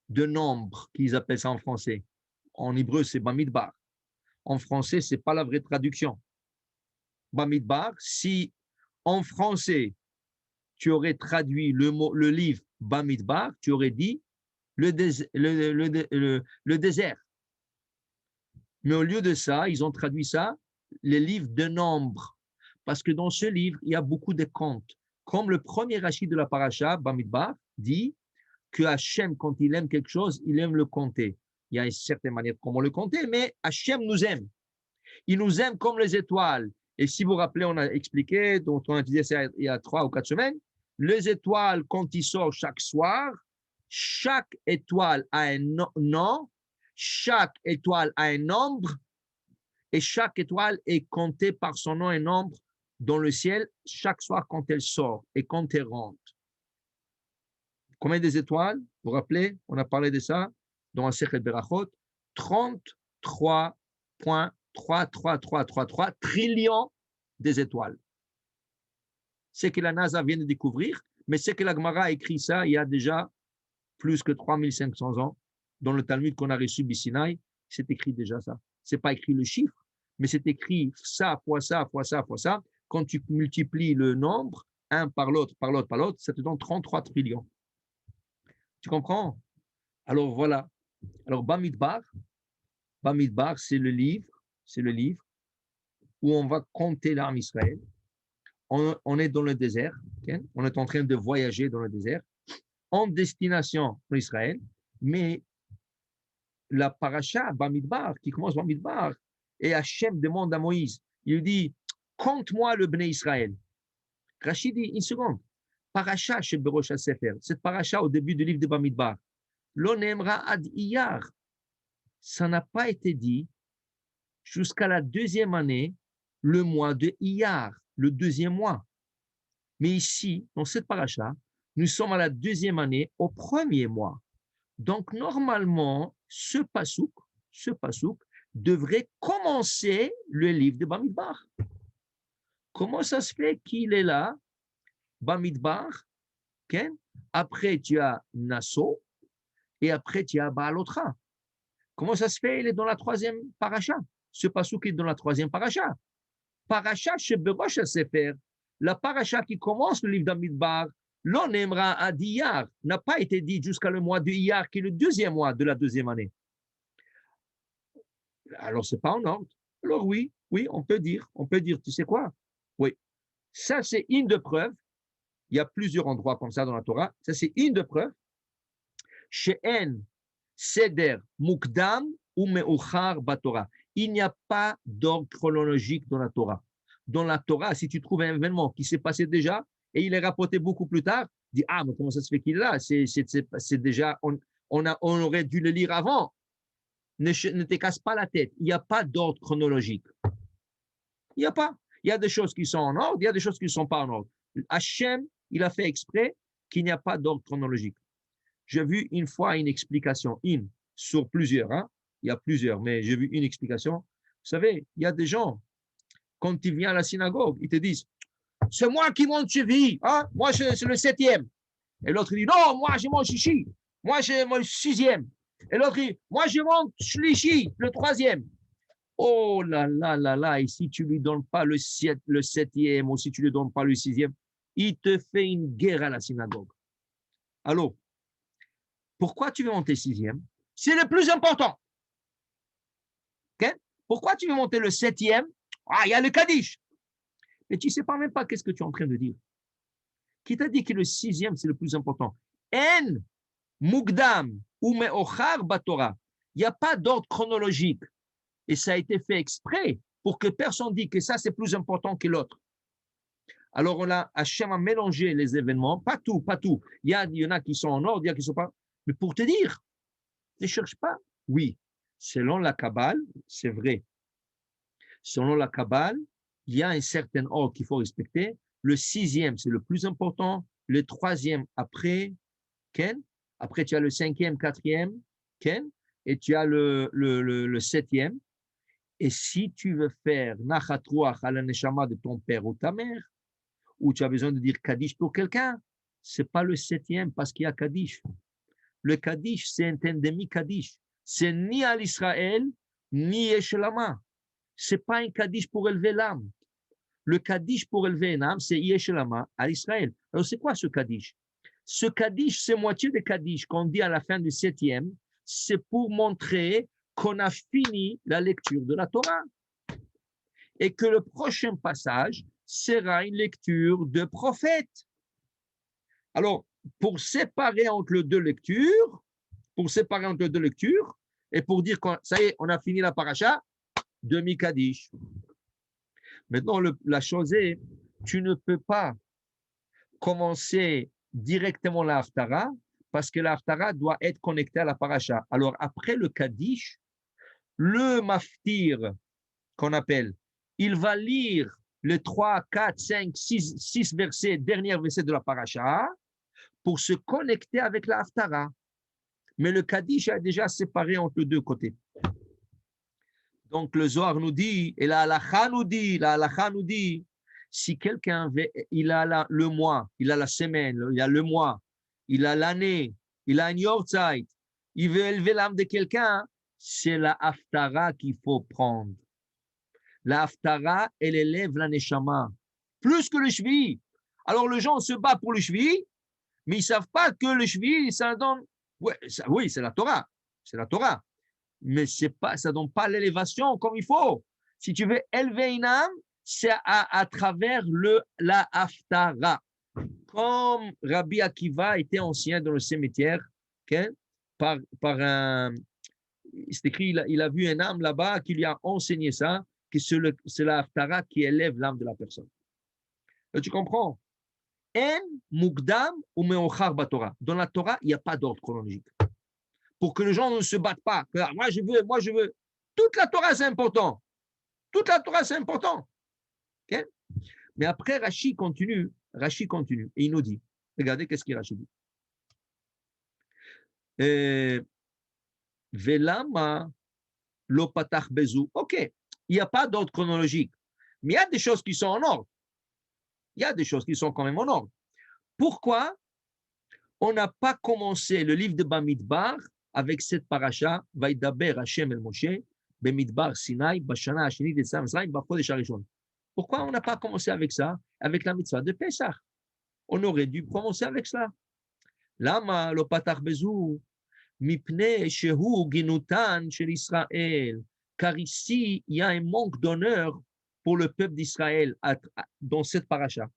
de nombres, qu'ils appellent ça en français, en hébreu, c'est Bamidbar. En français, ce n'est pas la vraie traduction. Bamidbar, si en français, tu aurais traduit le livre Bamidbar, tu aurais dit le désert. Mais au lieu de ça, ils ont traduit ça, les livres de nombres. Parce que dans ce livre, il y a beaucoup de comptes. Comme le premier rachid de la paracha, Bamidbar, dit que Hachem, quand il aime quelque chose, il aime le compter. Il y a une certaine manière de comment le compter, mais Hachem nous aime. Il nous aime comme les étoiles. Et si vous vous rappelez, on a expliqué, dont on a dit ça il y a 3 ou 4 semaines, les étoiles, quand ils sortent chaque soir, chaque étoile a un nom, chaque étoile a un nombre, et chaque étoile est comptée par son nom et nombre dans le ciel chaque soir quand elle sort et quand elle rentre. Combien des étoiles? Vous vous rappelez? On a parlé de ça dans un Sechet Berachot. 33,33333 trillions des étoiles. C'est que la NASA vient de découvrir, mais c'est que la Gemara a écrit ça il y a déjà plus que 3500 ans. Dans le Talmud qu'on a reçu Bissinaï, c'est écrit déjà ça. Ce n'est pas écrit le chiffre, mais c'est écrit ça, fois ça, fois ça, fois ça. Quand tu multiplies le nombre, un par l'autre, par l'autre, par l'autre, ça te donne 33 trillions. Tu comprends? Alors voilà. Alors Bamidbar, c'est le livre où on va compter l'arme Israël. On est dans le désert, okay? On est en train de voyager dans le désert, en destination pour Israël, mais la paracha Bamidbar, qui commence Bamidbar, et Hachem demande à Moïse, il lui dit, compte-moi le Bnei Israël. Rachid dit, une seconde, paracha chez Berosh HaSefer, cette paracha au début du livre de Bamidbar, l'on aimera ad iyar. Ça n'a pas été dit jusqu'à la deuxième année, le mois de Iyar, le deuxième mois. Mais ici, dans cette paracha, nous sommes à la deuxième année, au premier mois. Donc, normalement, ce pasouk devrait commencer le livre de Bamidbar. Comment ça se fait qu'il est là, Bamidbar, okay? Après tu as Nasso, et après tu as Baalotra. Comment ça se fait? Il est dans la troisième paracha. Ce pasouk est dans la troisième paracha. Paracha chez Berosh HaSefer, la paracha qui commence le livre d'Amidbar, l'on aimera à Iyar, n'a pas été dit jusqu'à le mois de Iyar, qui est le deuxième mois de la deuxième année. Alors, ce n'est pas en ordre. Alors oui, on peut dire, tu sais quoi? Oui, ça c'est une de preuve. Il y a plusieurs endroits comme ça dans la Torah. Ça c'est une de preuve. She'en seder mukdam ou meuchar batorah. Il n'y a pas d'ordre chronologique dans la Torah. Dans la Torah, si tu trouves un événement qui s'est passé déjà et il est rapporté beaucoup plus tard, dis ah mais comment ça se fait qu'il est là? C'est déjà on aurait dû le lire avant. Ne te casse pas la tête. Il n'y a pas d'ordre chronologique. Il n'y a pas. Il y a des choses qui sont en ordre, il y a des choses qui ne sont pas en ordre. Hachem, il a fait exprès qu'il n'y a pas d'ordre chronologique. J'ai vu une fois une explication, sur plusieurs, hein? Il y a plusieurs, mais j'ai vu une explication. Vous savez, il y a des gens, quand tu viens à la synagogue, ils te disent, c'est moi qui monte Chevi, hein? Moi c'est le 7e. Et l'autre dit, non, moi je monte Chichi, moi je monte 6e. Et l'autre dit, moi je monte Shlishi, le 3e. Oh là là là là, et si tu ne lui donnes pas le 7e ou si tu ne lui donnes pas le 6e, il te fait une guerre à la synagogue. Allô? Pourquoi tu veux monter 6e? C'est le plus important. Okay? Pourquoi tu veux monter le 7e? Ah, il y a le Kaddish. Mais tu ne sais pas même pas qu'est-ce que tu es en train de dire. Qui t'a dit que le 6e, c'est le plus important? En mugdam ou me'ochar batora. Il n'y a pas d'ordre chronologique. Et ça a été fait exprès pour que personne ne dise que ça, c'est plus important que l'autre. Alors, Hachem a mélangé les événements, pas tout. Il y en a qui sont en ordre, il y en a qui ne sont pas. Mais pour te dire, ne cherche pas. Oui, selon la Kabbale, c'est vrai. Selon la Kabbale, il y a un certain ordre qu'il faut respecter. Le 6e, c'est le plus important. Le 3e, après, Ken. Après, tu as le 5e, 4e, Ken. Et tu as le 7e. Et si tu veux faire Nachat Ruach à la Neshama de ton père ou ta mère, où tu as besoin de dire Kaddish pour quelqu'un, ce n'est pas le 7e parce qu'il y a Kaddish. Le Kaddish, c'est un endémique Kaddish. C'est ni à l'Israël, ni Yeshelama. Ce n'est pas un Kaddish pour élever l'âme. Le Kaddish pour élever une âme, c'est Yeshelama à l'Israël. Alors, c'est quoi ce Kaddish? Ce Kaddish, c'est moitié de Kaddish qu'on dit à la fin du 7e, c'est pour montrer qu'on a fini la lecture de la Torah et que le prochain passage sera une lecture de prophète. Alors, pour séparer entre les deux lectures, et pour dire que ça y est, on a fini la paracha, demi-Kaddish. Maintenant, la chose est, tu ne peux pas commencer directement la Haftara parce que la Haftara doit être connectée à la paracha. Alors, après le Kaddish, le maftir, qu'on appelle, il va lire les 3, 4, 5, 6 versets, derniers versets de la paracha pour se connecter avec la Haftara. Mais le Kaddish est déjà séparé entre les deux côtés. Donc, le Zohar nous dit, et la halakha nous dit, si quelqu'un, il a le mois, il a la semaine, il a le mois, il a l'année, il a une yortzeit, il veut élever l'âme de quelqu'un, c'est la Haftara qu'il faut prendre. La Haftara, elle élève la Neshama, plus que le Shvi. Alors, les gens se battent pour le Shvi, mais ils ne savent pas que le Shvi, ça donne. Oui, c'est la Torah. C'est la Torah. Mais ça ne donne pas l'élévation comme il faut. Si tu veux élever une âme, c'est à travers la Haftara. Comme Rabbi Akiva était ancien dans le cimetière, okay, c'est écrit, il a vu une âme là-bas qui lui a enseigné ça, que c'est la Haftara qui élève l'âme de la personne. Et tu comprends? En mukdam ou meochar batorah. Dans la Torah, il n'y a pas d'ordre chronologique. Pour que les gens ne se battent pas. Moi, je veux. Toute la Torah, c'est important. Toute la Torah, c'est important. Okay? Mais après, Rashi continue, et il nous dit, regardez qu'est-ce qu'il Rashi dit. Velama lo patach bezu. Ok, il n'y a pas d'ordre chronologique, mais il y a des choses qui sont en ordre. Il y a des choses qui sont quand même en ordre. Pourquoi on n'a pas commencé le livre de Bamidbar avec cette paracha, Vaidaber Hashem el Moshe, Bamidbar Sinai, Bashana Hashinit et Samzraim, Bachodesh Harishon. Pourquoi on n'a pas commencé avec ça, avec la mitzvah de Pesach? On aurait dû commencer avec ça. Lama lo patach bezu, mipne shehu ginutan shel Israël. Car ici, il y a un manque d'honneur pour le peuple d'Israël dans cette paracha.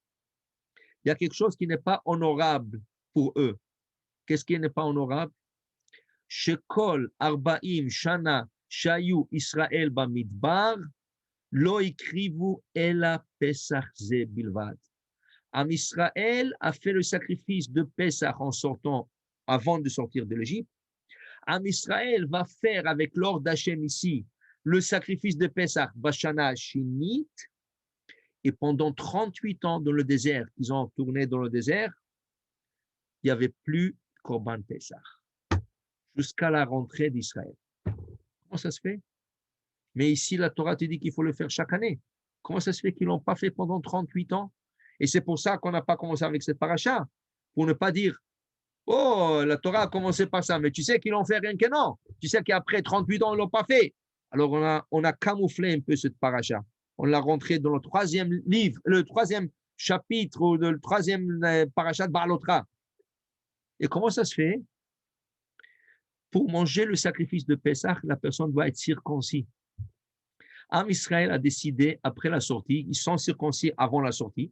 Il y a quelque chose qui n'est pas honorable pour eux. Qu'est-ce qui n'est pas honorable? Shekol Arbaim Shana Shayu Israël Bamidbar Lo ikrivu ela Pesach ze bilvad. Am Israël a fait le sacrifice de Pesach en sortant, avant de sortir de l'Égypte. Am Israël va faire avec l'ordre d'Hachem ici le sacrifice de Pesach Bashana Shinit. Et pendant 38 ans dans le désert, ils ont tourné dans le désert, il n'y avait plus Korban Pesach jusqu'à la rentrée d'Israël. Comment ça se fait? Mais ici, la Torah te dit qu'il faut le faire chaque année. Comment ça se fait qu'ils ne l'ont pas fait pendant 38 ans? Et c'est pour ça qu'on n'a pas commencé avec cette paracha, pour ne pas dire, oh, la Torah a commencé par ça, mais tu sais qu'ils l'ont fait rien que non. Tu sais qu'après 38 ans, ils ne l'ont pas fait. Alors, on a camouflé un peu cette paracha. On l'a rentré dans le 3e livre, le 3e chapitre ou le 3e paracha de Ba'alotra. Et comment ça se fait? Pour manger le sacrifice de Pessah, la personne doit être circoncis. Am Israël a décidé, après la sortie, ils sont circoncis avant la sortie.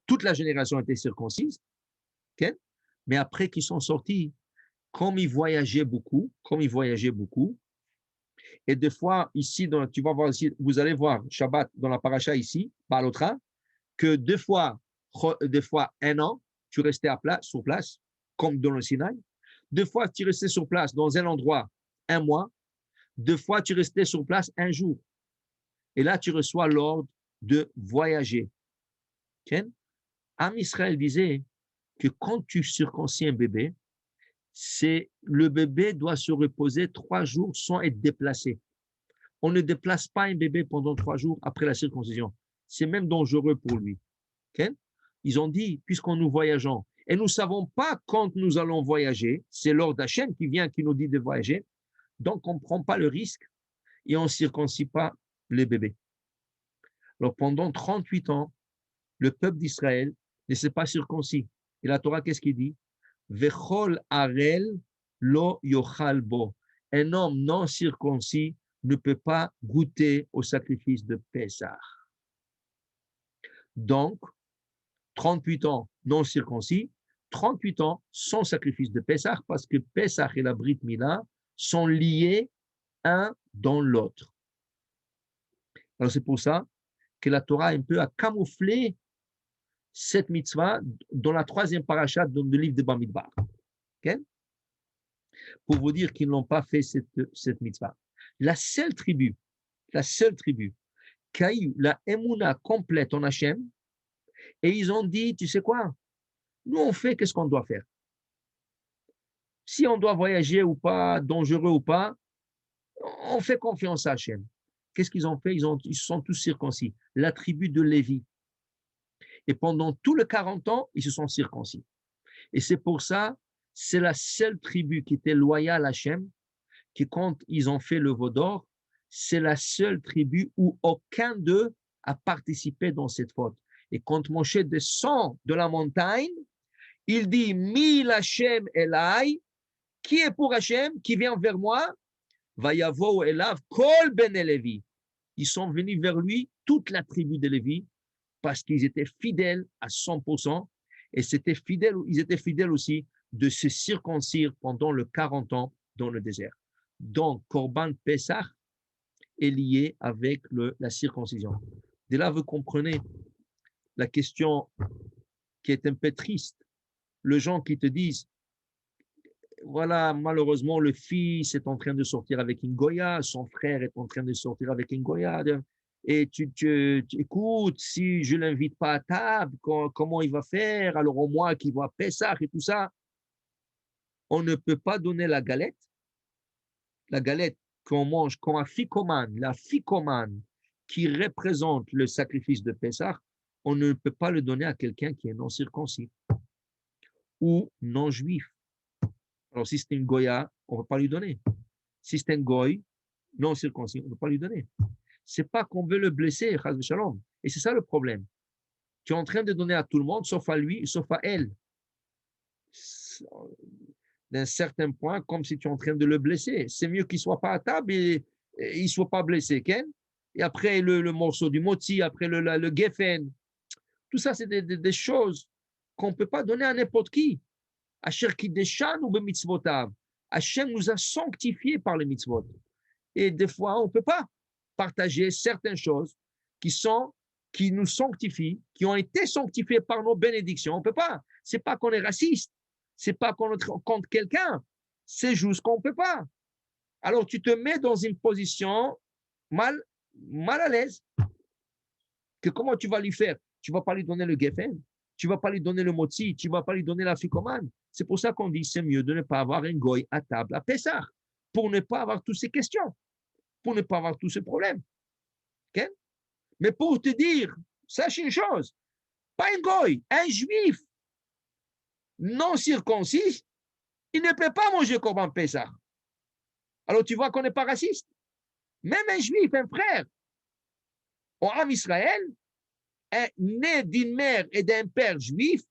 Toute la génération était circoncise. Okay? Mais après qu'ils sont sortis, comme ils voyageaient beaucoup, et des fois, ici, tu vas voir ici, vous allez voir Shabbat dans la paracha ici, par l'autre, que deux fois un an, tu restais sur place, comme dans le Sinaï. Deux fois, tu restais sur place dans un endroit un mois. Deux fois, tu restais sur place un jour. Et là, tu reçois l'ordre de voyager. Okay? Am Israël disait que quand tu circoncis un bébé, le bébé doit se reposer 3 jours sans être déplacé. On ne déplace pas un bébé pendant 3 jours après la circoncision. C'est même dangereux pour lui. Okay? Ils ont dit, puisqu'on nous voyageons, et nous ne savons pas quand nous allons voyager, c'est l'ordre d'Hachem qui vient, qui nous dit de voyager, donc on ne prend pas le risque et on ne circoncis pas les bébés. Alors pendant 38 ans, le peuple d'Israël ne s'est pas circoncis. Et la Torah, qu'est-ce qu'il dit? Vechol arel lo yochal bo. Un homme non circoncis ne peut pas goûter au sacrifice de Pessah. Donc, 38 ans non circoncis, 38 ans sans sacrifice de Pessah, parce que Pessah et la Brit Mila sont liés un dans l'autre. Alors c'est pour ça que la Torah un peu a camouflé cette mitzvah dans la troisième paracha dans le livre de Bamidbar. Okay? Pour vous dire qu'ils n'ont pas fait cette mitzvah. La seule tribu qui a eu la émouna complète en Hachem, et ils ont dit, tu sais quoi, nous on fait qu'est-ce qu'on doit faire. Si on doit voyager ou pas, dangereux ou pas, on fait confiance à Hachem. Qu'est-ce qu'ils ont fait? Ils sont tous circoncis. La tribu de Lévi. Et pendant tout le 40 ans, ils se sont circoncis. Et c'est pour ça, c'est la seule tribu qui était loyale à Hachem, qui quand ils ont fait le veau d'or, c'est la seule tribu où aucun d'eux a participé dans cette faute. Et quand Moshe descend de la montagne, il dit, Mil Hachem Elai, qui est pour Hachem, qui vient vers moi, Vayavo Elav Kol Ben Levi. Ils sont venus vers lui, toute la tribu de Lévi, parce qu'ils étaient fidèles à 100%, et ils étaient fidèles aussi de se circoncire pendant le 40 ans dans le désert. Donc, Korban Pessah est lié avec la circoncision. Dès là, vous comprenez la question qui est un peu triste. Les gens qui te disent, voilà, malheureusement, le fils est en train de sortir avec une Goya, son frère est en train de sortir avec une Goya, et tu écoutes, si je ne l'invite pas à table, comment il va faire? Alors au moins qu'il va Pessah et tout ça. On ne peut pas donner la galette qu'on mange comme un ficomane, la ficomane qui représente le sacrifice de Pessah, on ne peut pas le donner à quelqu'un qui est non circoncis ou non juif. Alors, si c'est une Goya, on ne va pas lui donner. Si c'est un Goy, non circoncis, on ne va pas lui donner. Ce n'est pas qu'on veut le blesser, chas v'shalom. Et c'est ça le problème. Tu es en train de donner à tout le monde, sauf à lui, sauf à elle. D'un certain point, comme si tu es en train de le blesser. C'est mieux qu'il ne soit pas à table et il ne soit pas blessé. Ken? Et après, le morceau du moti, après le geffen. Tout ça, c'est des choses qu'on ne peut pas donner à n'importe qui. Asher Kideshan ou b'mitzvotav. Hachem nous a sanctifiés par les mitzvot. Et des fois, on ne peut pas partager certaines choses qui nous sanctifient, qui ont été sanctifiées par nos bénédictions. On ne peut pas. Ce n'est pas qu'on est raciste. Ce n'est pas qu'on est contre quelqu'un. C'est juste qu'on ne peut pas. Alors, tu te mets dans une position mal à l'aise. Que comment tu vas lui faire? Tu ne vas pas lui donner le geffen. Tu ne vas pas lui donner le moti, tu ne vas pas lui donner la ficomane. C'est pour ça qu'on dit c'est mieux de ne pas avoir un goy à table à Pessah, pour ne pas avoir toutes ces questions, pour ne pas avoir tous ces problèmes. Okay? Mais pour te dire, sache une chose, pas un goy, un juif non circoncis, il ne peut pas manger Korban Pessah. Alors tu vois qu'on n'est pas raciste. Même un juif, un frère, en Am Israël, né d'une mère et d'un père juif,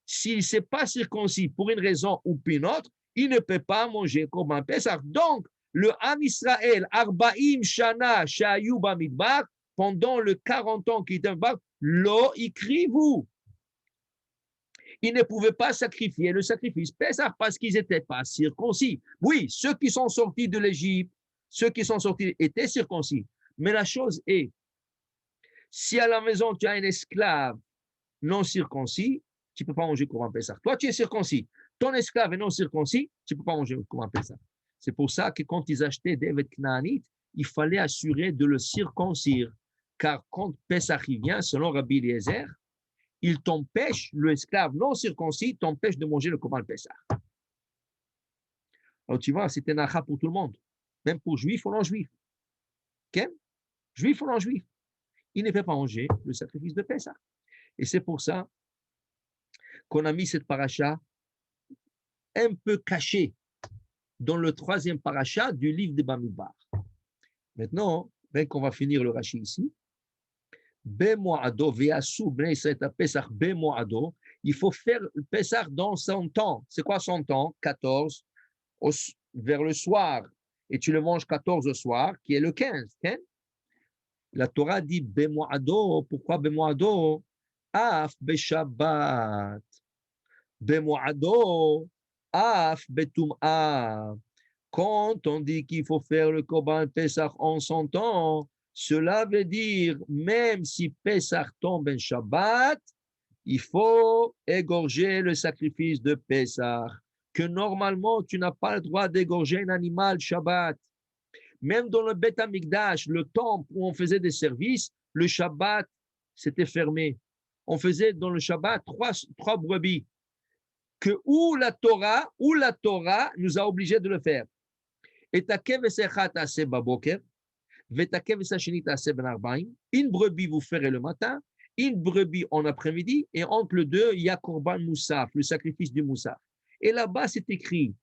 s'il ne s'est pas circoncis pour une raison ou pour une autre, il ne peut pas manger Korban Pessah. Donc, le Am Israël, Arbaim Shana Shayu Bamidbar, pendant le 40 ans qu'il était en Midbar, lo ikrivu. Ils ne pouvaient pas sacrifier le sacrifice Pessah parce qu'ils n'étaient pas circoncis. Oui, ceux qui sont sortis de l'Égypte, ceux qui sont sortis étaient circoncis. Mais la chose est, si à la maison tu as un esclave non circoncis, tu ne peux pas manger Korban Pessah. Toi, tu es circoncis. Ton esclave est non circoncis, tu ne peux pas manger Korban Pessah. C'est pour ça que quand ils achetaient des Knaanite, il fallait assurer de le circoncire. Car quand Pessah vient, selon Rabbi Eliezer, il t'empêche, l'esclave non circoncis t'empêche de manger le Korban Pessah. Alors tu vois, c'est un achat pour tout le monde, même pour juif ou non juif. Okay? Juif ou non juif, il ne peut pas manger le sacrifice de Pessah. Et c'est pour ça qu'on a mis cette paracha un peu cachée dans le troisième paracha du livre de Bamidbar. Maintenant, bien qu'on va finir le Rashi ici, il faut faire le Pesach dans son temps. C'est quoi son temps? 14 vers le soir. Et tu le manges 14 au soir, qui est le 15. Hein? La Torah dit Bemoado. Pourquoi Bemoado? Af Beshabbat. Bemoado. Af Betum'a. Quand on dit qu'il faut faire le Korban Pesach en son temps, cela veut dire, même si Pesach tombe en Shabbat, il faut égorger le sacrifice de Pesach, que normalement, tu n'as pas le droit d'égorger un animal Shabbat. Même dans le Beth Amikdash, le temple où on faisait des services, le Shabbat, c'était fermé. On faisait dans le Shabbat trois brebis, que où la Torah nous a obligés de le faire. Et une brebis vous ferez le matin, une brebis en après-midi, et entre les deux, il y a Korban Moussaf, le sacrifice du Moussaf. Et là-bas, c'est écrit,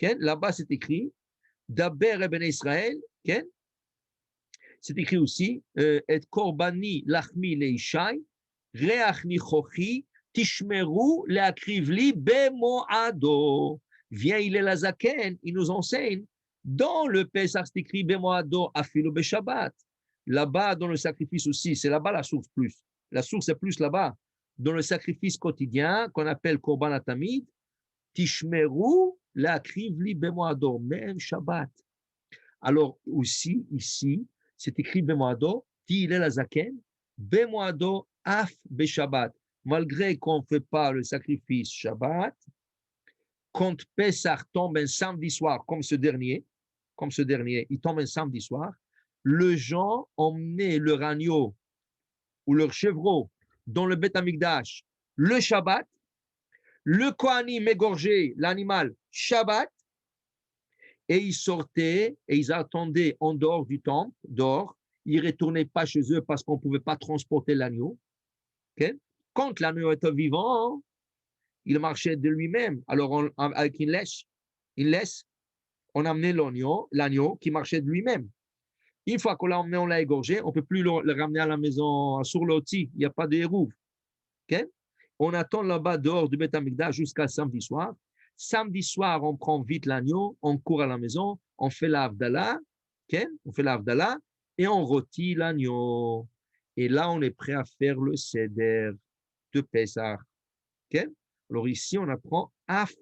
là-bas, c'est écrit, Daber Eben Israël, c'est écrit aussi, et Korbani Lachmi Leishai, Reachni Chochi, Tishmeru Leakrivli Bemoado. Viens, il est la Zaken, il nous enseigne. Dans le Pesach, c'est écrit Bemoado Afilo Beshabbat. Là-bas, dans le sacrifice aussi, c'est là-bas la source plus. La source est plus là-bas. Dans le sacrifice quotidien, qu'on appelle Korban Atamid, Tishmeru Leakrivli Bemoado, même Shabbat. Alors aussi, ici, c'est écrit Bemoado, il est la Zaken, Bemoado Af Beshabbat. Malgré qu'on ne fait pas le sacrifice Shabbat, quand Pesach tombe un samedi soir, comme ce dernier, il tombe un samedi soir, les gens emmenaient leur agneau ou leur chevreau dans le Beth Amikdash le Shabbat, le Kohanim égorgeait l'animal Shabbat, et ils sortaient et ils attendaient en dehors du temple, dehors, ils ne retournaient pas chez eux parce qu'on ne pouvait pas transporter l'agneau. Okay? Quand l'agneau était vivant, il marchait de lui-même. Alors, avec une laisse, on amenait l'agneau qui marchait de lui-même. Une fois qu'on l'a emmené, on l'a égorgé, on ne peut plus le ramener à la maison sur l'oti, il n'y a pas de hérouve. Okay? On attend là-bas dehors du Beth Amikdash jusqu'à samedi soir. Samedi soir, on prend vite l'agneau, on court à la maison, on fait l'Avdallah, okay? On fait l'Avdallah et on rôtit l'agneau. Et là, on est prêt à faire le Seder de Pesach. Okay? Alors ici, on apprend Af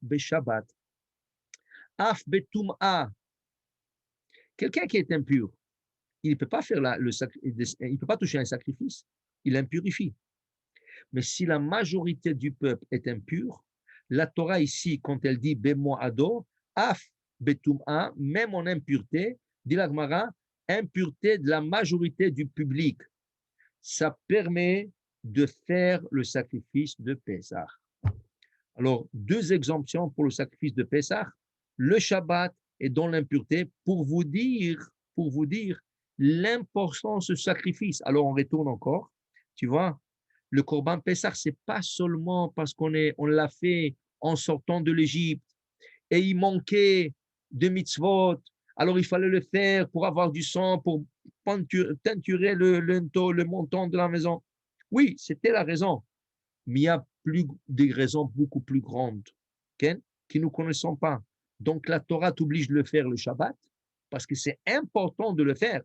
Beshabbat, Af Betum'a. Quelqu'un qui est impur, il ne peut pas faire il peut pas toucher un sacrifice, il impurifie. Mais si la majorité du peuple est impur, la Torah ici, quand elle dit Bemoado, Af Betum'a, même en impureté, dit la Gemara, impureté de la majorité du public, ça permet de faire le sacrifice de Pesach. Alors, deux exemptions pour le sacrifice de Pesach, le Shabbat et dans l'impureté, pour vous dire l'importance de ce sacrifice. Alors, on retourne encore, tu vois, le Korban Pesach, c'est pas seulement parce qu'on l'a fait en sortant de l'Égypte et il manquait de mitzvot, alors il fallait le faire pour avoir du sang, pour teinturer le montant de la maison. Oui, c'était la raison, mais il y a des raisons beaucoup plus grandes que nous ne connaissons pas. Donc la Torah t'oblige de le faire le Shabbat parce que c'est important de le faire.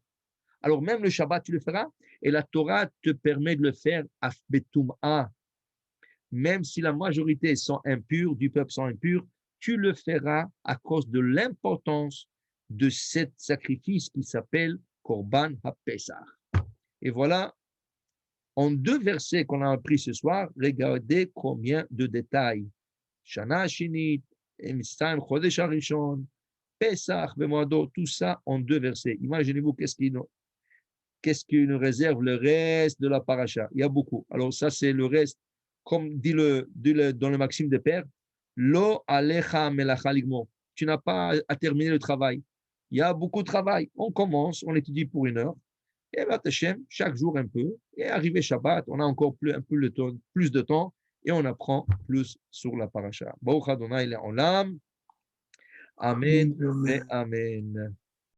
Alors même le Shabbat, tu le feras et la Torah te permet de le faire à Betum'a. Même si la majorité sont impurs, du peuple sont impurs, tu le feras à cause de l'importance de ce sacrifice qui s'appelle Korban HaPesach. Et voilà, en deux versets qu'on a appris ce soir, regardez combien de détails. Shana Shinit, Mitzrayim Chodesh Harishon, Pesach, Bemoado, tout ça en deux versets. Imaginez-vous qu'est-ce qui nous réserve le reste de la paracha. Il y a beaucoup. Alors ça, c'est le reste. Comme dit dans le Maxime de Père, Lo alecha melacha ligmo. Tu n'as pas à terminer le travail. Il y a beaucoup de travail. On commence, on étudie pour 1 heure. Et Bat Hashem, chaque jour un peu. Et arrivé Shabbat, on a encore plus de temps et on apprend plus sur la paracha. Baruch Adonai Le'olam. Amen Amen. et Amen.